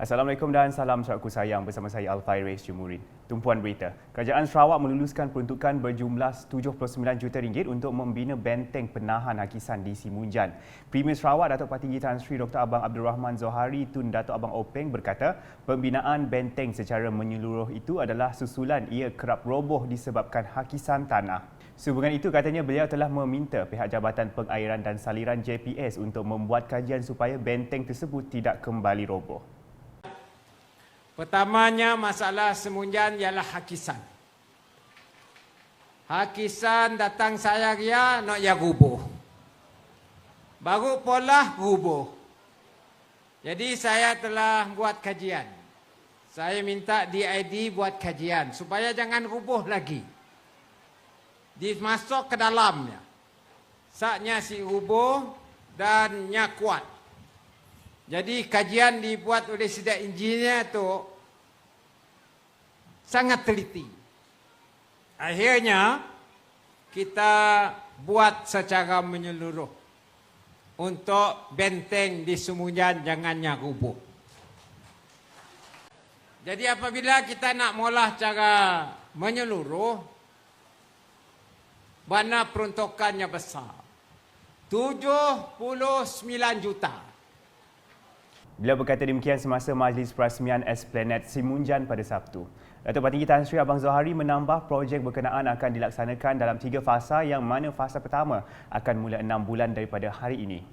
Assalamualaikum dan salam saudaraku sayang, bersama saya Al-Fairiz Jumurin. Tumpuan berita, Kerajaan Sarawak meluluskan peruntukan berjumlah RM79 juta untuk membina benteng penahan hakisan di Simunjan. Premier Sarawak Datuk Patinggi Tan Sri Dr. Abang Abdul Rahman Zohari Tun Datuk Abang Openg berkata, pembinaan benteng secara menyeluruh itu adalah susulan ia kerap roboh disebabkan hakisan tanah. Sehubungan itu, katanya beliau telah meminta pihak Jabatan Pengairan dan Saliran JPS untuk membuat kajian supaya benteng tersebut tidak kembali roboh. Pertamanya masalah Simunjan ialah hakisan. Hakisan datang saya dia nak ya rubuh. Baru pola rubuh. Jadi saya telah buat kajian. Saya minta DID buat kajian supaya jangan rubuh lagi. Dimasuk ke dalamnya. Saknya si rubuh dan nya kuat. Jadi kajian dibuat oleh sidang engineer tu sangat teliti. Akhirnya kita buat secara menyeluruh untuk benteng di Simunjan jangannya rubuh. Jadi apabila kita nak mula cara menyeluruh, mana peruntukannya besar. 79 juta. Beliau berkata demikian semasa Majlis Perasmian Esplanade Simunjan pada Sabtu. Datuk Patinggi Tan Sri Abang Zohari menambah projek berkenaan akan dilaksanakan dalam 3 fasa yang mana fasa pertama akan mula 6 bulan daripada hari ini.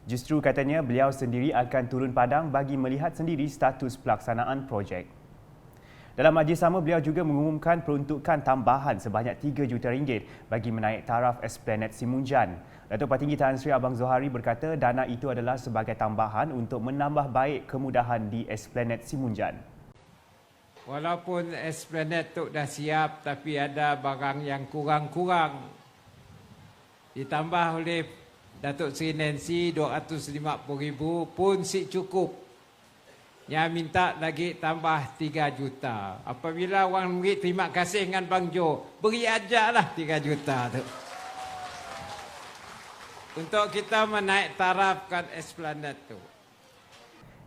Justru katanya beliau sendiri akan turun padang bagi melihat sendiri status pelaksanaan projek. Dalam majlis sama, beliau juga mengumumkan peruntukan tambahan sebanyak RM3 juta bagi menaik taraf Esplanade Simunjan. Datuk Patinggi Tan Sri Abang Zohari berkata dana itu adalah sebagai tambahan untuk menambah baik kemudahan di Esplanade Simunjan. Walaupun Esplanade tu dah siap tapi ada barang yang kurang-kurang. Ditambah oleh Datuk Seri Nancy RM250,000 pun si cukup. Yang minta lagi tambah 3 juta. Apabila orang beri terima kasih dengan Bang Jo, beri ajalah 3 juta tu. Untuk kita menaik tarafkan Esplanade tu.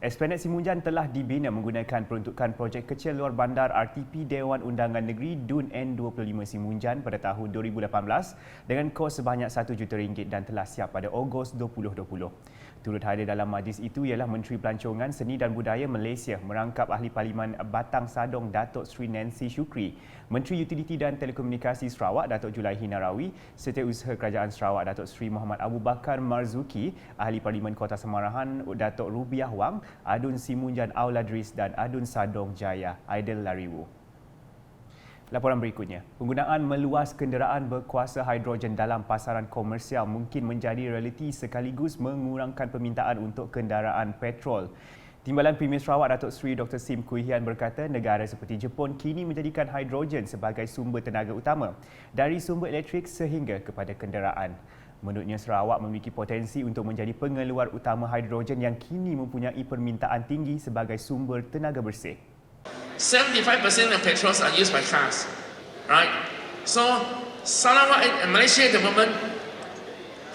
Esplanade Simunjan telah dibina menggunakan peruntukan projek kecil luar bandar RTP Dewan Undangan Negeri DUN N25 Simunjan pada tahun 2018 dengan kos sebanyak RM1 juta dan telah siap pada Ogos 2020. Turut hadir dalam majlis itu ialah Menteri Pelancongan Seni dan Budaya Malaysia merangkap Ahli Parlimen Batang Sadong Datuk Sri Nancy Shukri, Menteri Utiliti dan Telekomunikasi Sarawak Datuk Julaihi Narawi, Setiausaha Kerajaan Sarawak Datuk Sri Muhammad Abu Bakar Marzuki, Ahli Parlimen Kota Semarahan Datuk Rubiah Wang, Adun Simunjan Auladris dan Adun Sadong Jaya Aidil Lariwu. Laporan berikutnya, penggunaan meluas kenderaan berkuasa hidrogen dalam pasaran komersial mungkin menjadi realiti sekaligus mengurangkan permintaan untuk kenderaan petrol. Timbalan Premier Sarawak Datuk Seri Dr. Sim Kui Hian berkata negara seperti Jepun kini menjadikan hidrogen sebagai sumber tenaga utama dari sumber elektrik sehingga kepada kenderaan. Menurutnya, Sarawak memiliki potensi untuk menjadi pengeluar utama hidrogen yang kini mempunyai permintaan tinggi sebagai sumber tenaga bersih. 75% of petrols are used by cars, right? So Sarawak and Malaysia government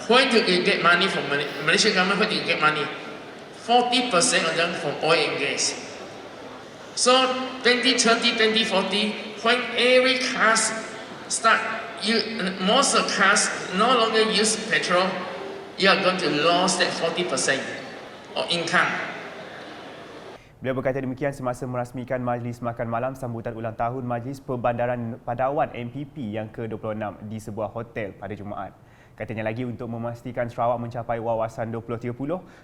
going to get money from Malaysia government going to get money. 40% of them from oil and gas. So 2030, 2040, when every cars start, most of cars no longer use petrol, you are going to lose that 40% of income. Beliau berkata demikian semasa merasmikan Majlis Makan Malam sambutan ulang tahun Majlis Perbandaran Padawan MPP yang ke-26 di sebuah hotel pada Jumaat. Katanya lagi untuk memastikan Sarawak mencapai wawasan 2030,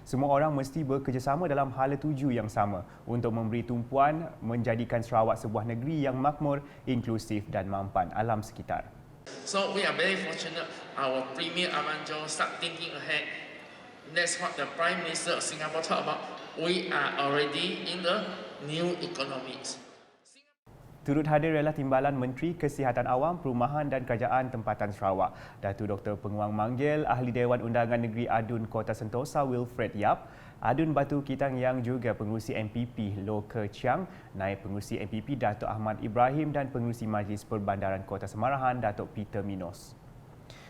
semua orang mesti bekerjasama dalam hala tuju yang sama untuk memberi tumpuan menjadikan Sarawak sebuah negeri yang makmur, inklusif dan mampan alam sekitar. So we are very fortunate our Premier Abang Jo start thinking ahead. That's what the Prime Minister of Singapore talked about. We are already in the new economies. Turut hadir ialah Timbalan Menteri Kesihatan Awam, Perumahan dan Kerajaan Tempatan Sarawak, Datuk Dr. Penguang Manggil, Ahli Dewan Undangan Negeri Adun Kota Sentosa Wilfred Yap, Adun Batu Kitang yang juga Pengerusi MPP Loh Ke Chiang, Naib Pengerusi MPP Datuk Ahmad Ibrahim dan Pengerusi Majlis Perbandaran Kota Semarahan Datuk Peter Minos.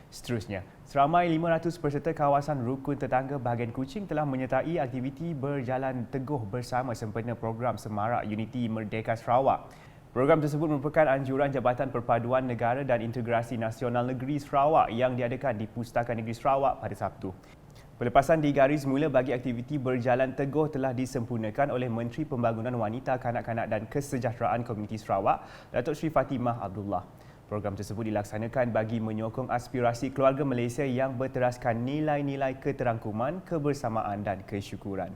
Seterusnya, seramai 500 peserta kawasan rukun tetangga bahagian Kuching telah menyertai aktiviti berjalan teguh bersama sempena program Semarak Unity Merdeka Sarawak. Program tersebut merupakan anjuran Jabatan Perpaduan Negara dan Integrasi Nasional Negeri Sarawak yang diadakan di Pustaka Negeri Sarawak pada Sabtu. Pelepasan di garis mula bagi aktiviti berjalan teguh telah disempurnakan oleh Menteri Pembangunan Wanita, Kanak-kanak dan Kesejahteraan Komuniti Sarawak, Datuk Seri Fatimah Abdullah. Program tersebut dilaksanakan bagi menyokong aspirasi keluarga Malaysia yang berteraskan nilai-nilai keterangkuman, kebersamaan dan kesyukuran.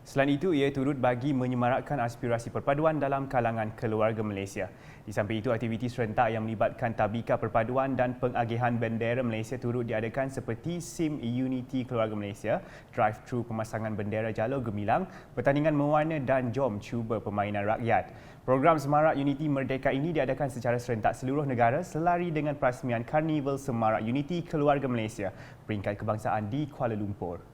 Selain itu, ia turut bagi menyemarakkan aspirasi perpaduan dalam kalangan keluarga Malaysia. Di samping itu, aktiviti serentak yang melibatkan tabika perpaduan dan pengagihan bendera Malaysia turut diadakan seperti SIM Unity Keluarga Malaysia, drive-thru pemasangan bendera Jalur Gemilang, pertandingan mewarna dan jom cuba permainan rakyat. Program Semarak Unity Merdeka ini diadakan secara serentak seluruh negara selari dengan perasmian Karnival Semarak Unity Keluarga Malaysia, peringkat kebangsaan di Kuala Lumpur.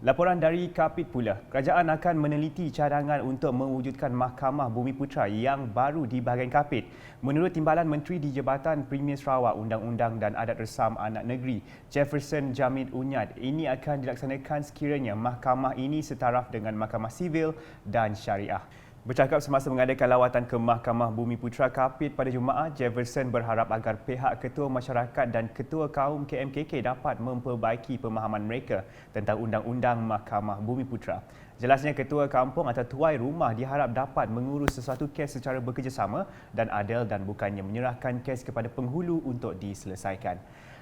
Laporan dari Kapit pula, kerajaan akan meneliti cadangan untuk mewujudkan Mahkamah Bumiputera yang baru di bahagian Kapit. Menurut Timbalan Menteri di Jabatan Premier Sarawak Undang-Undang dan Adat Resam Anak Negeri, Jefferson Jamid Unyad, ini akan dilaksanakan sekiranya mahkamah ini setaraf dengan Mahkamah Sivil dan Syariah. Bercakap semasa mengadakan lawatan ke Mahkamah Bumiputera Kapit pada Jumaat, Jefferson berharap agar pihak Ketua Masyarakat dan Ketua Kaum KMKK dapat memperbaiki pemahaman mereka tentang Undang-Undang Mahkamah Bumiputera. Jelasnya Ketua Kampung atau Tuai Rumah diharap dapat mengurus sesuatu kes secara bekerjasama dan adil dan bukannya menyerahkan kes kepada penghulu untuk diselesaikan.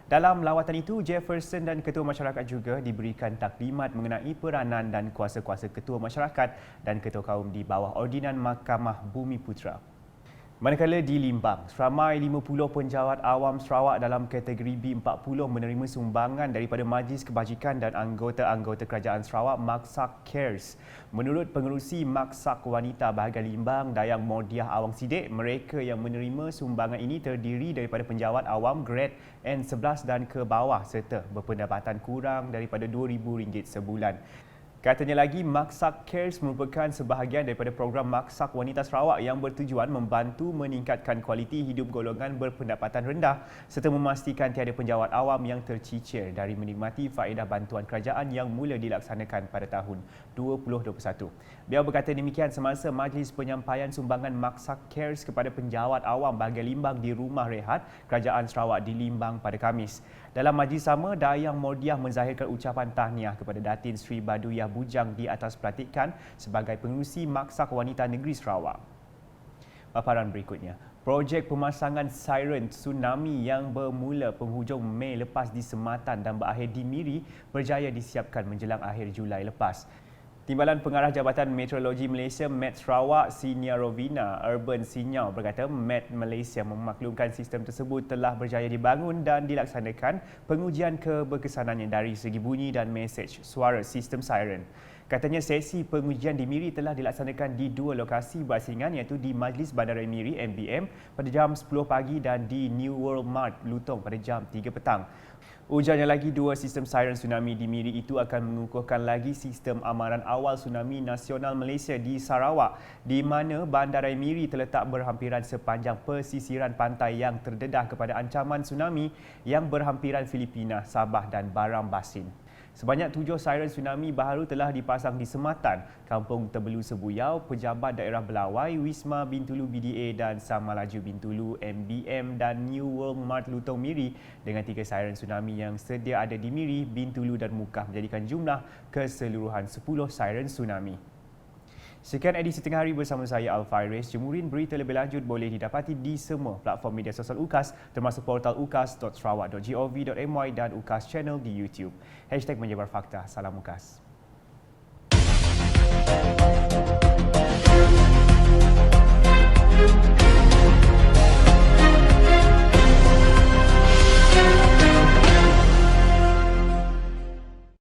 Dalam lawatan itu, Jefferson dan Ketua Masyarakat juga diberikan taklimat mengenai peranan dan kuasa-kuasa Ketua Masyarakat dan Ketua Kaum di bawah Ordinan Mahkamah Bumiputera. Manakala di Limbang, seramai 50 penjawat awam Sarawak dalam kategori B40 menerima sumbangan daripada Majlis Kebajikan dan anggota-anggota Kerajaan Sarawak Maksak Cares. Menurut pengerusi Maksak Wanita bahagian Limbang, Dayang Mordiah Awang Sidik, mereka yang menerima sumbangan ini terdiri daripada penjawat awam grade N11 dan ke bawah serta berpendapatan kurang daripada RM2,000 sebulan. Katanya lagi, Maksak Cares merupakan sebahagian daripada program Maksak Wanita Sarawak yang bertujuan membantu meningkatkan kualiti hidup golongan berpendapatan rendah serta memastikan tiada penjawat awam yang tercicir dari menikmati faedah bantuan kerajaan yang mula dilaksanakan pada tahun 2021. Beliau berkata demikian semasa majlis penyampaian sumbangan Maksak Cares kepada penjawat awam bahagian Limbang di Rumah Rehat Kerajaan Sarawak di Limbang pada Khamis. Dalam majlis sama, Dayang Mordiah menzahirkan ucapan tahniah kepada Datin Sri Baduyah Bujang di atas pelantikan sebagai pengerusi Maksak Wanita Negeri Sarawak. Paparan berikutnya. Projek pemasangan siren tsunami yang bermula penghujung Mei lepas di Sematan dan berakhir di Miri berjaya disiapkan menjelang akhir Julai lepas. Timbalan Pengarah Jabatan Meteorologi Malaysia, Met Sarawak, Sinia Rovina Urban Sinyau berkata Met Malaysia memaklumkan sistem tersebut telah berjaya dibangun dan dilaksanakan pengujian keberkesanannya dari segi bunyi dan mesej suara sistem siren. Katanya sesi pengujian di Miri telah dilaksanakan di dua lokasi berasingan iaitu di Majlis Bandara Miri MBM pada jam 10 pagi dan di New World Mart Lutong pada jam 3 petang. Ujarnya lagi, dua sistem siren tsunami di Miri itu akan mengukuhkan lagi sistem amaran awal tsunami nasional Malaysia di Sarawak di mana Bandaraya Miri terletak berhampiran sepanjang pesisiran pantai yang terdedah kepada ancaman tsunami yang berhampiran Filipina, Sabah dan Baram Basin. Sebanyak 7 siren tsunami baharu telah dipasang di Sematan, Kampung Terbelu Sebuyau, Pejabat Daerah Belawai, Wisma Bintulu BDA dan Samalaju Bintulu MBM dan New World Mart Lutong Miri dengan 3 siren tsunami yang sedia ada di Miri, Bintulu dan Mukah menjadikan jumlah keseluruhan 10 siren tsunami. Sekian edisi Tengah Hari bersama saya Al-Fairis. Jemurin berita lebih lanjut boleh didapati di semua platform media sosial UKAS termasuk portal ukas.sarawak.gov.my dan UKAS Channel di YouTube. #menyebar fakta. Salam UKAS.